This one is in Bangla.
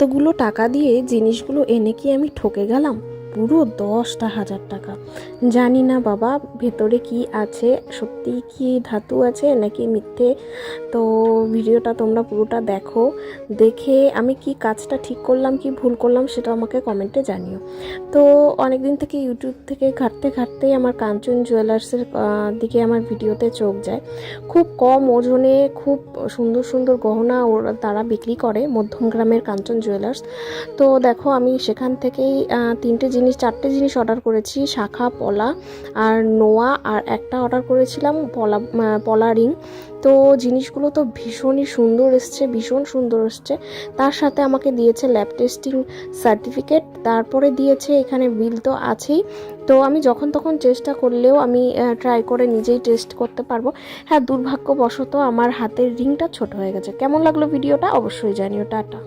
এতগুলো টাকা দিয়ে জিনিসগুলো এনে কি আমি ঠকে গেলাম? পুরো 10,000 টাকা। জানি না বাবা ভেতরে কি আছে, সত্যি কি ধাতু আছে নাকি মিথ্যে। তো ভিডিওটা তোমরা পুরোটা দেখো, দেখে আমি কি কাজটা ঠিক করলাম কি ভুল করলাম সেটা আমাকে কমেন্টে জানিও। তো অনেক দিন থেকে ইউটিউব থেকে ঘাঁটতেই আমার কাঞ্চন জুয়েলার্সের দিকে আমার ভিডিওতে চোখ যায়। খুব কম ওজনে খুব সুন্দর সুন্দর গহনা ওরা তারা বিক্রি করে, মধ্যমগ্রামের কাঞ্চন জুয়েলার্স। তো দেখো আমি সেখান থেকেই চারটে জিনিস অর্ডার করেছি, শাখা, পলা আর নোয়া, আর একটা অর্ডার করেছিলাম পলা রিং। তো জিনিসগুলো তো ভীষণই সুন্দর এসছে, ভীষণ সুন্দর এসছে। তার সাথে আমাকে দিয়েছে ল্যাব টেস্টিং সার্টিফিকেট, তারপরে দিয়েছে এখানে বিল তো আছেই। তো আমি যখন তখন চেষ্টা করলেও আমি ট্রাই করে নিজেই টেস্ট করতে পারবো। হ্যাঁ, দুর্ভাগ্যবশত আমার হাতের রিংটা ছোট হয়ে গেছে। কেমন লাগলো ভিডিওটা অবশ্যই জানিও। টাটা।